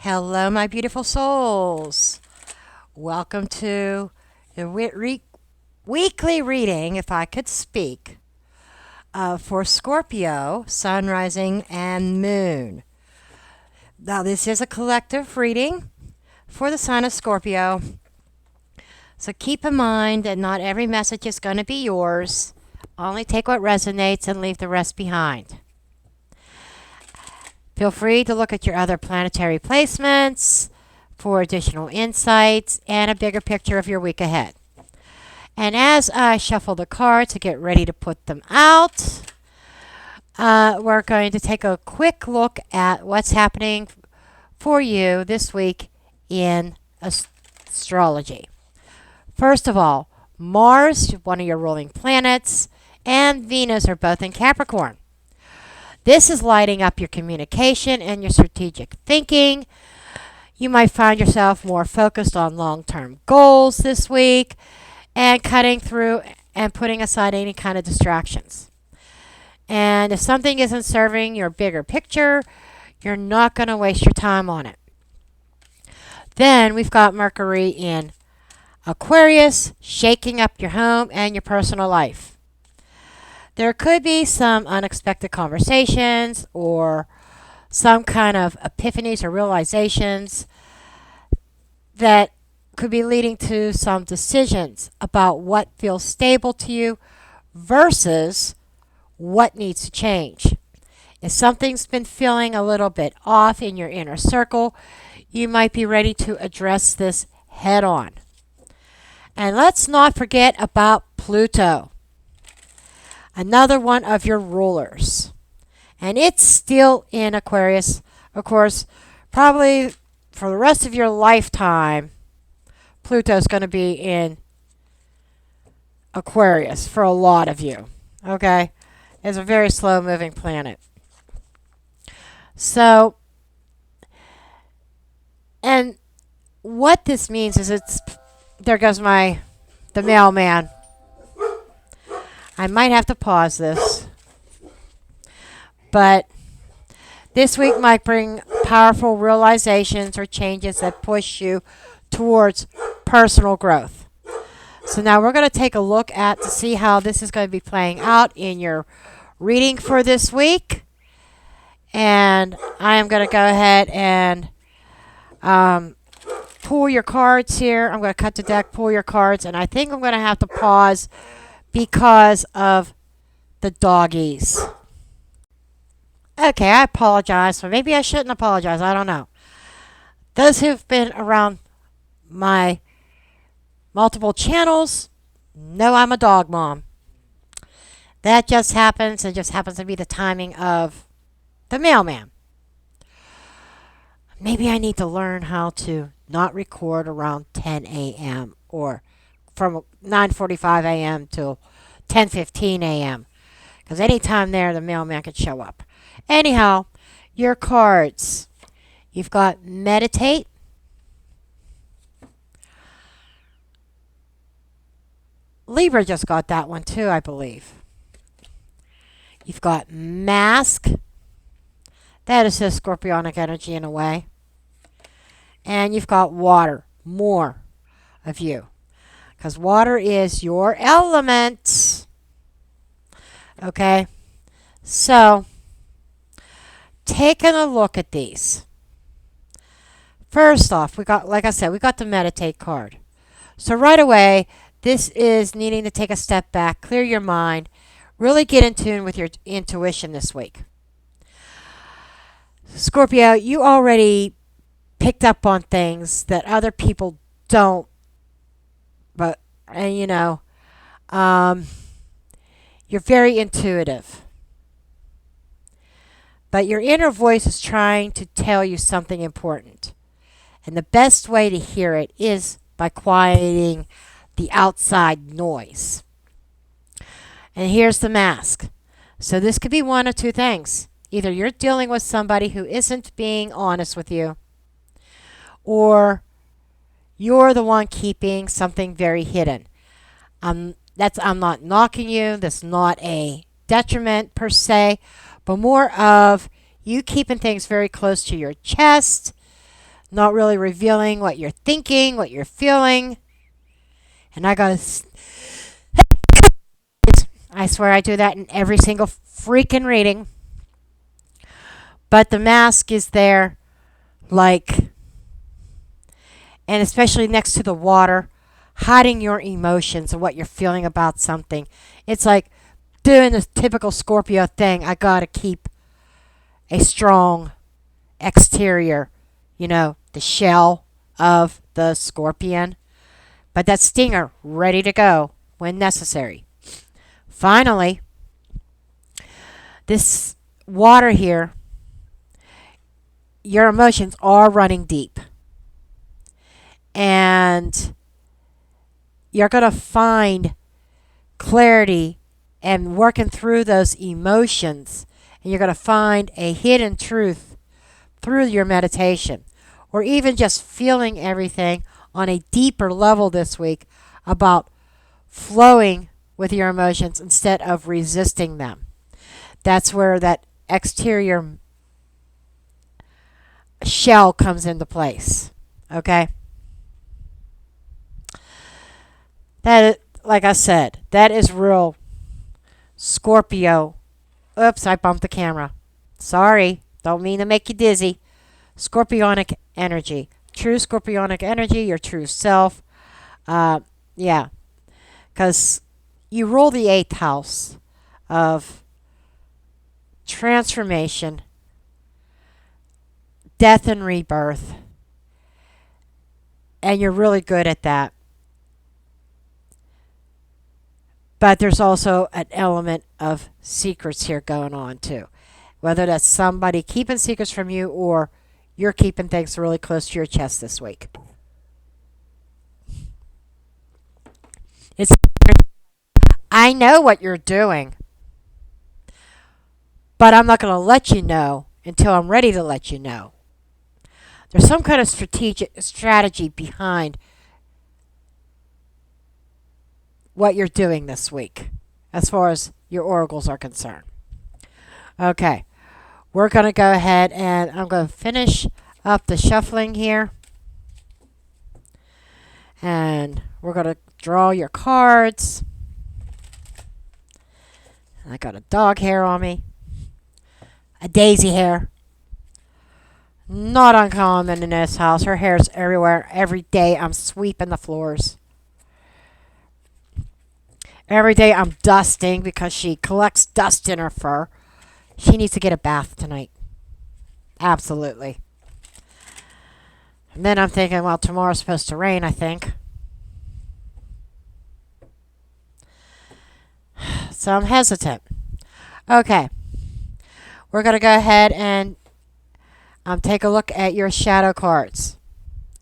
Hello, my beautiful souls. Welcome to the weekly reading, if I could speak, for Scorpio, Sun, Rising, and Moon. Now, this is a collective reading for the sign of Scorpio. So keep in mind that not every message is going to be yours. Only take what resonates and leave the rest behind. Feel free to look at your other planetary placements for additional insights and a bigger picture of your week ahead. And as I shuffle the cards to get ready to put them out, we're going to take a quick look at what's happening for you this week in astrology. First of all, Mars, one of your ruling planets, and Venus are both in Capricorn. This is lighting up your communication and your strategic thinking. You might find yourself more focused on long-term goals this week and cutting through and putting aside any kind of distractions. And if something isn't serving your bigger picture, you're not going to waste your time on it. Then we've got Mercury in Aquarius, shaking up your home and your personal life. There could be some unexpected conversations or some kind of epiphanies or realizations that could be leading to some decisions about what feels stable to you versus what needs to change. If something's been feeling a little bit off in your inner circle, you might be ready to address this head on. And let's not forget about Pluto, another one of your rulers. And it's still in Aquarius. Of course, probably for the rest of your lifetime, Pluto's going to be in Aquarius for a lot of you. Okay? It's a very slow moving planet. So, and what this means is there goes the mailman. I might have to pause this. But this week might bring powerful realizations or changes that push you towards personal growth. So now we're going to take a look to see how this is going to be playing out in your reading for this week. And I am going to go ahead and pull your cards here. I'm going to cut the deck, pull your cards, and I think I'm going to have to pause because of the doggies. Okay, I apologize. Or maybe I shouldn't apologize. I don't know. Those who've been around my multiple channels know I'm a dog mom. That just happens. It just happens to be the timing of the mailman. Maybe I need to learn how to not record around 10 a.m. or from 9:45 a.m. till 10:15 a.m. Because anytime there, the mailman could show up. Anyhow, your cards. You've got meditate. Libra just got that one too, I believe. You've got mask. That is his scorpionic energy in a way. And you've got water. More of you. Because water is your element. Okay? So, taking a look at these. First off, like I said, we got the meditate card. So right away, this is needing to take a step back, clear your mind, really get in tune with your intuition this week. Scorpio, you already picked up on things that other people don't. But, and you're very intuitive. But your inner voice is trying to tell you something important. And the best way to hear it is by quieting the outside noise. And here's the mask. So this could be one of two things. Either you're dealing with somebody who isn't being honest with you, or you're the one keeping something very hidden. I'm not knocking you. That's not a detriment per se, but more of you keeping things very close to your chest not really revealing what you're thinking, what you're feeling. And I swear I do that in every single freaking reading. But the mask is there, like, and especially next to the water, hiding your emotions and what you're feeling about something. It's like doing the typical Scorpio thing. I gotta keep a strong exterior, the shell of the scorpion, but that stinger ready to go when necessary. Finally, this water here, your emotions are running deep. And you're going to find clarity and working through those emotions. And you're going to find a hidden truth through your meditation. Or even just feeling everything on a deeper level this week about flowing with your emotions instead of resisting them. That's where that exterior shell comes into place. Okay? Like I said, that is real Scorpio. Oops, I bumped the camera. Sorry, don't mean to make you dizzy. Scorpionic energy. True Scorpionic energy, your true self. Yeah, because you rule the 8th house of transformation, death and rebirth. And you're really good at that. But there's also an element of secrets here going on too. Whether that's somebody keeping secrets from you or you're keeping things really close to your chest this week. I know what you're doing, but I'm not going to let you know until I'm ready to let you know. There's some kind of strategy behind what you're doing this week as far as your oracles are concerned. Okay, we're going to go ahead and I'm going to finish up the shuffling here. And we're going to draw your cards. I got a dog hair on me. A daisy hair. Not uncommon in this house. Her hair's everywhere. Every day I'm sweeping the floors. Every day I'm dusting because she collects dust in her fur. She needs to get a bath tonight. Absolutely. And then I'm thinking, well, tomorrow's supposed to rain, I think. So I'm hesitant. Okay. We're going to go ahead and take a look at your shadow cards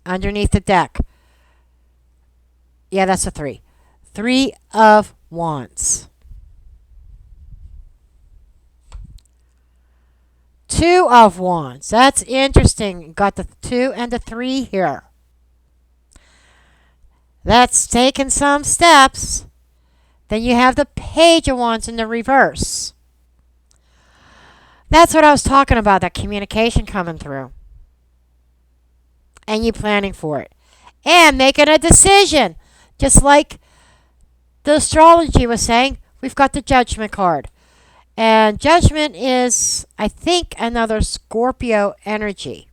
underneath the deck. Yeah, that's a 3. 3 of Wands. 2 of Wands. That's interesting. Got the 2 and the 3 here. That's taken some steps. Then you have the Page of Wands in the reverse. That's what I was talking about, that communication coming through. And you planning for it. And making a decision. Just like the astrology was saying, we've got the Judgment card. And Judgment is, I think, another Scorpio energy.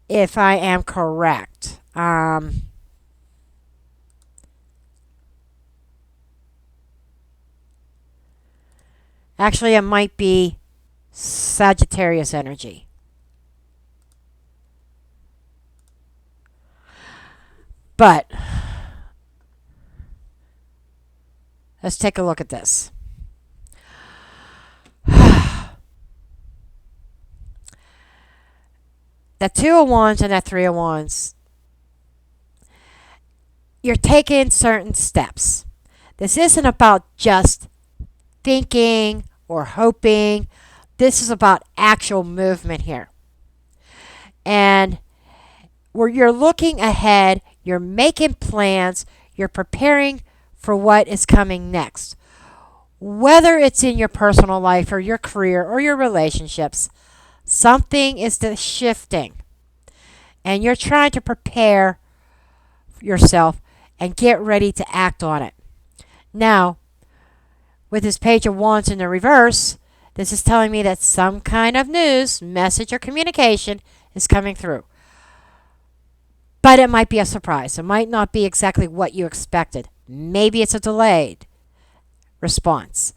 If I am correct. Actually, it might be Sagittarius energy. But let's take a look at this. That 2 of Wands and that 3 of Wands, you're taking certain steps. This isn't about just thinking or hoping. This is about actual movement here. And where you're looking ahead, you're making plans, you're preparing for what is coming next. Whether it's in your personal life or your career or your relationships, something is shifting. and you're trying to prepare yourself and get ready to act on it. Now, with this Page of Wands in the reverse, this is telling me that some kind of news, message, or communication is coming through. But it might be a surprise. It might not be exactly what you expected. Maybe it's a delayed response.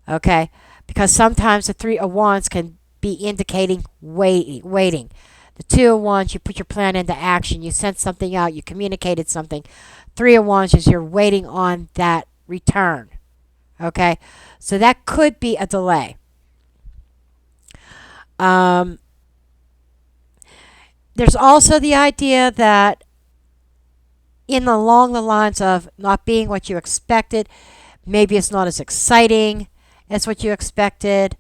Okay? Because sometimes the Three of Wands can be indicating waiting. The Two of Wands, you put your plan into action. You sent something out. You communicated something. Three of Wands is you're waiting on that return. Okay? So that could be a delay. There's also the idea that along the lines of not being what you expected, maybe it's not as exciting as what you expected,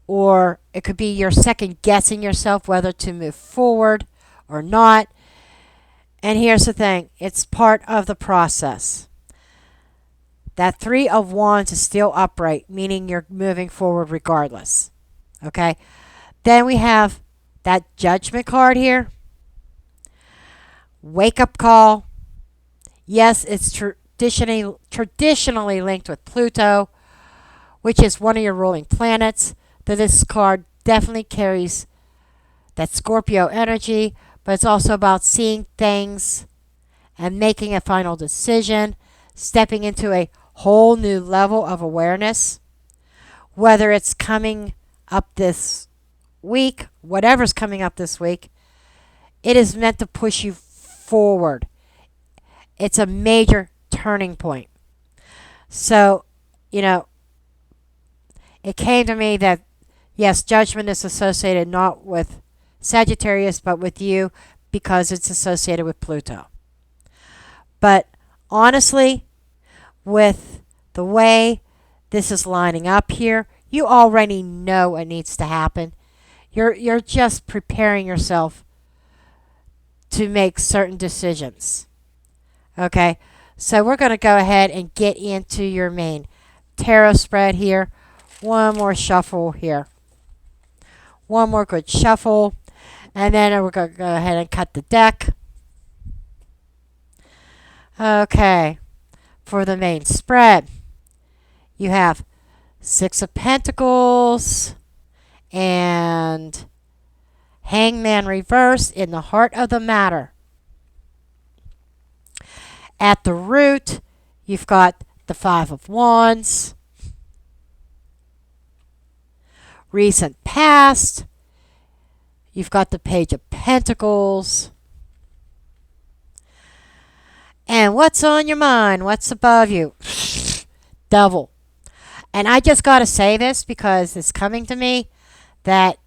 or it could be you're second guessing yourself whether to move forward or not. And here's the thing, it's part of the process. That Three of Wands is still upright, meaning you're moving forward regardless. Okay? Then we have that Judgment card here. Wake up call. Yes, it's traditionally linked with Pluto, which is one of your ruling planets. So this card definitely carries that Scorpio energy, but it's also about seeing things and making a final decision, stepping into a whole new level of awareness. Whether it's coming up this week, whatever's coming up this week, it is meant to push you forward. It's a major turning point. So, it came to me that, yes, Judgment is associated not with Sagittarius, but with you because it's associated with Pluto. But honestly, with the way this is lining up here, you already know what needs to happen. You're just preparing yourself to make certain decisions. Okay, so we're going to go ahead and get into your main tarot spread here. One more shuffle here. One more good shuffle. And then we're going to go ahead and cut the deck. Okay, for the main spread, you have Six of Pentacles and Hangman reverse in the heart of the matter. At the root, you've got the Five of Wands. Recent past, you've got the Page of Pentacles. And what's on your mind? What's above you? Devil. And I just got to say this because it's coming to me that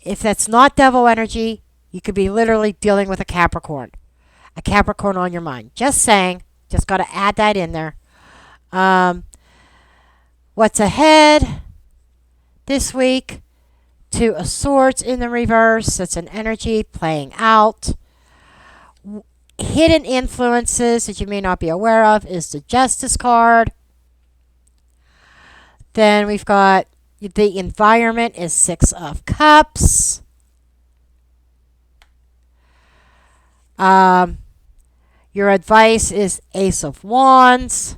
if that's not devil energy, you could be literally dealing with a Capricorn. A Capricorn on your mind. Just saying. Just got to add that in there. What's ahead this week? Two of Swords in the reverse. That's an energy playing out. Hidden influences that you may not be aware of is the Justice card. Then we've got the environment is Six of Cups. Your advice is Ace of Wands.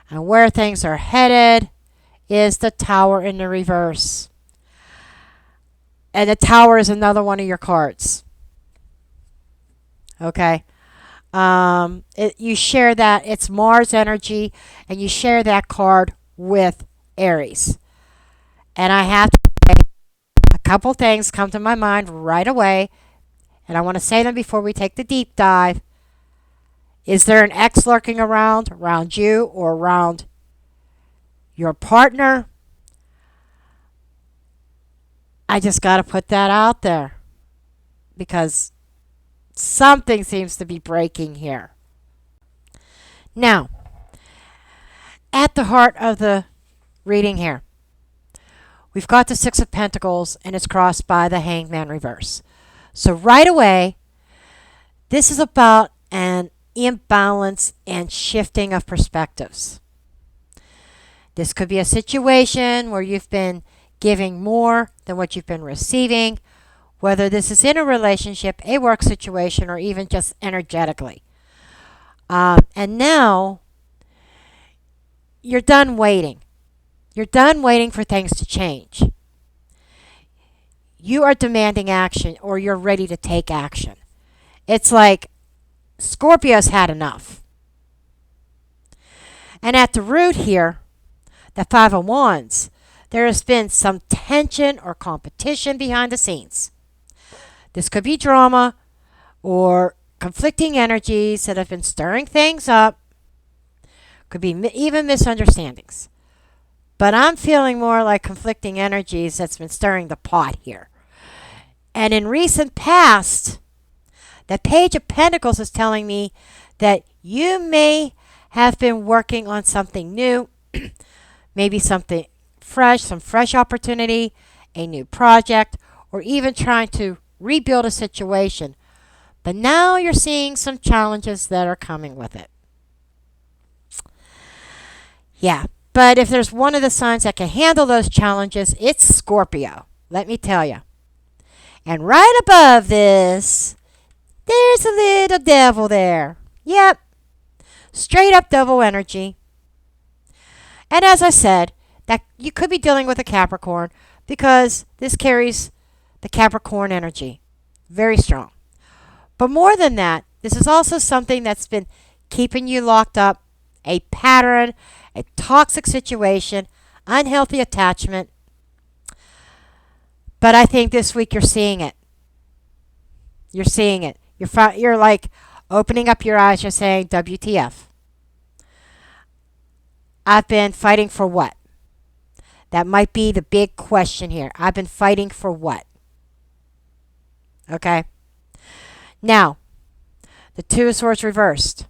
And where things are headed is the Tower in the reverse. And the Tower is another one of your cards. Okay. You share that. It's Mars energy. And you share that card with Aries. And I have to say a couple things come to my mind right away. And I want to say them before we take the deep dive. Is there an ex lurking around you or around your partner? I just got to put that out there. Because something seems to be breaking here. Now, at the heart of the reading here, we've got the Six of Pentacles and it's crossed by the Hangman reverse. So right away, this is about an imbalance and shifting of perspectives. This could be a situation where you've been giving more than what you've been receiving, whether this is in a relationship, a work situation, or even just energetically. And now you're done waiting. You're done waiting for things to change. You are demanding action, or you're ready to take action. It's like Scorpio's had enough. And at the root here, the Five of Wands, there has been some tension or competition behind the scenes. This could be drama or conflicting energies that have been stirring things up. Could be even misunderstandings. But I'm feeling more like conflicting energies that's been stirring the pot here. And in recent past, the Page of Pentacles is telling me that you may have been working on something new, maybe something fresh, some fresh opportunity, a new project, or even trying to rebuild a situation. But now you're seeing some challenges that are coming with it. Yeah, but if there's one of the signs that can handle those challenges, it's Scorpio. Let me tell you. And right above this, there's a little devil there. Yep. Straight up devil energy. And as I said, that you could be dealing with a Capricorn because this carries the Capricorn energy. Very strong. But more than that, this is also something that's been keeping you locked up, a pattern, a toxic situation, unhealthy attachment. But I think this week you're seeing it. You're seeing it. You're like opening up your eyes. You're saying, WTF. I've been fighting for what? That might be the big question here. I've been fighting for what? Okay. Now, the Two of Swords reversed.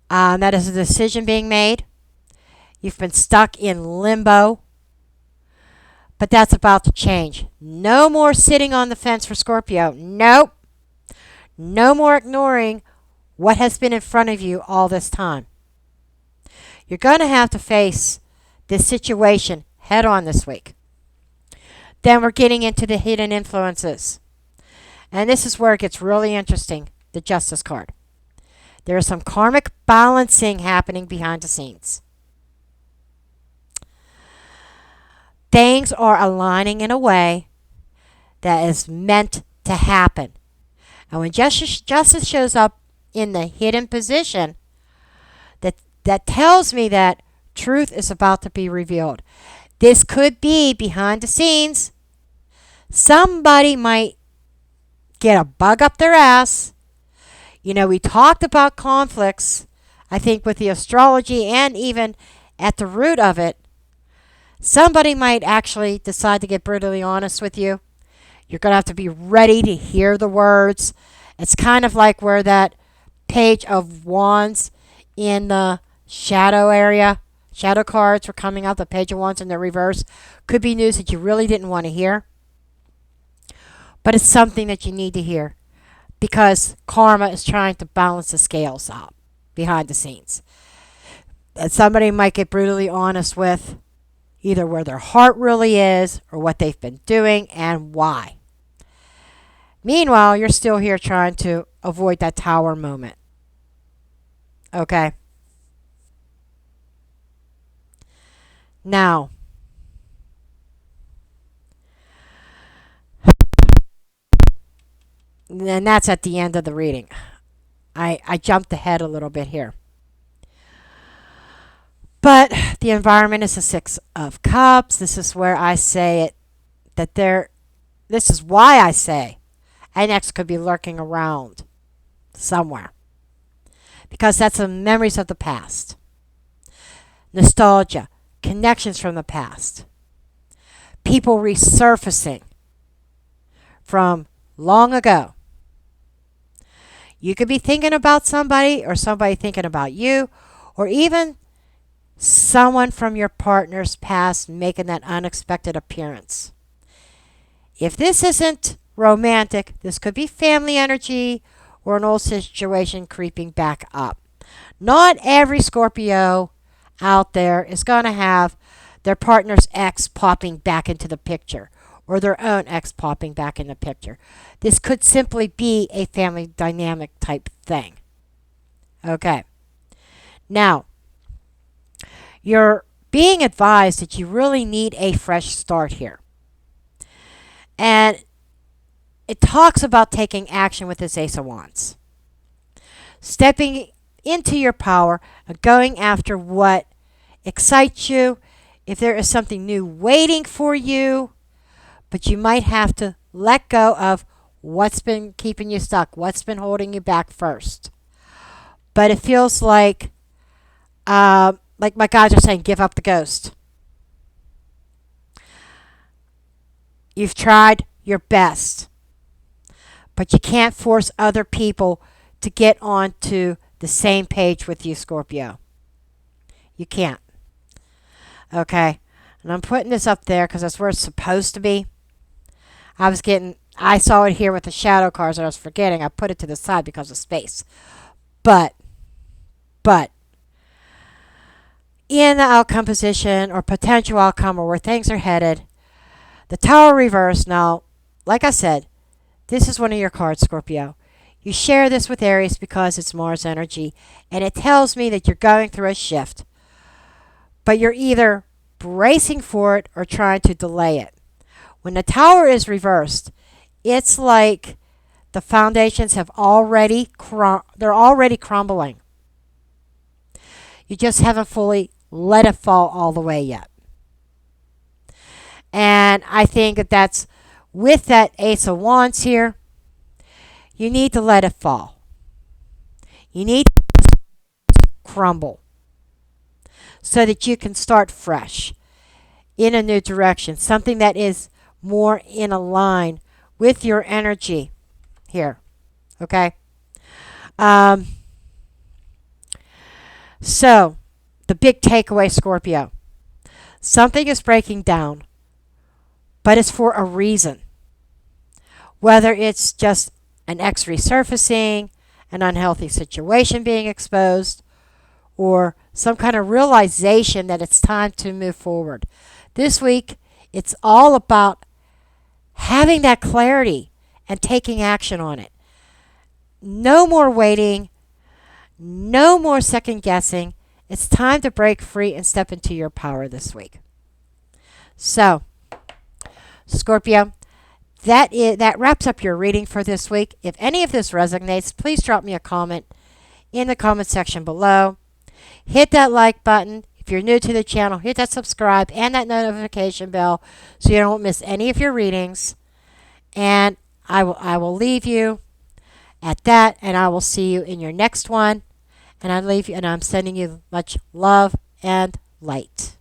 That is a decision being made. You've been stuck in limbo. But that's about to change. No more sitting on the fence for Scorpio. Nope. No more ignoring what has been in front of you all this time. You're going to have to face this situation head on this week. Then we're getting into the hidden influences. And this is where it gets really interesting, the Justice card. There is some karmic balancing happening behind the scenes. Things are aligning in a way that is meant to happen. And when justice shows up in the hidden position, that tells me that truth is about to be revealed. This could be behind the scenes. Somebody might get a bug up their ass. You know, we talked about conflicts, I think, with the astrology and even at the root of it. Somebody might actually decide to get brutally honest with you. You're going to have to be ready to hear the words. It's kind of like where that Page of Wands in the shadow area, shadow cards were coming out, the Page of Wands in the reverse. Could be news that you really didn't want to hear. But it's something that you need to hear because karma is trying to balance the scales out behind the scenes. And somebody might get brutally honest with either where their heart really is or what they've been doing and why. Meanwhile, you're still here trying to avoid that tower moment. Okay? Now, and that's at the end of the reading. I jumped ahead a little bit here. But the environment is the Six of Cups. This is where I say it, this is why I say an ex could be lurking around somewhere. Because that's the memories of the past. Nostalgia, connections from the past. People resurfacing from long ago. You could be thinking about somebody or somebody thinking about you, or even someone from your partner's past making that unexpected appearance. If this isn't romantic, this could be family energy or an old situation creeping back up. Not every Scorpio out there is going to have their partner's ex popping back into the picture or their own ex popping back in the picture. This could simply be a family dynamic type thing. Okay. Now, you're being advised that you really need a fresh start here. And it talks about taking action with this Ace of Wands. Stepping into your power and going after what excites you. If there is something new waiting for you, but you might have to let go of what's been keeping you stuck, what's been holding you back first. But it feels like my guides are saying, give up the ghost. You've tried your best, but you can't force other people to get onto the same page with you, Scorpio. You can't. Okay? And I'm putting this up there because that's where it's supposed to be. I saw it here with the shadow cards and I was forgetting. I put it to the side because of space. But, in the outcome position or potential outcome or where things are headed, the Tower reverse, now, like I said, this is one of your cards, Scorpio. You share this with Aries because it's Mars energy, and it tells me that you're going through a shift. But you're either bracing for it or trying to delay it. When the Tower is reversed, it's like the foundations have they're already crumbling. You just haven't fully let it fall all the way yet. And I think that's with that Ace of Wands here, you need to let it fall. You need to crumble so that you can start fresh in a new direction, something that is more in a line with your energy here. Okay? So, the big takeaway, Scorpio. Something is breaking down, but it's for a reason. Whether it's just an ex resurfacing, an unhealthy situation being exposed, or some kind of realization that it's time to move forward. This week, it's all about having that clarity and taking action on it. No more waiting. No more second guessing. It's time to break free and step into your power this week. So, Scorpio, that wraps up your reading for this week. If any of this resonates, please drop me a comment in the comment section below. Hit that like button. If you're new to the channel, hit that subscribe and that notification bell so you don't miss any of your readings. And I will leave you at that, and I will see you in your next one. And I'm sending you much love and light.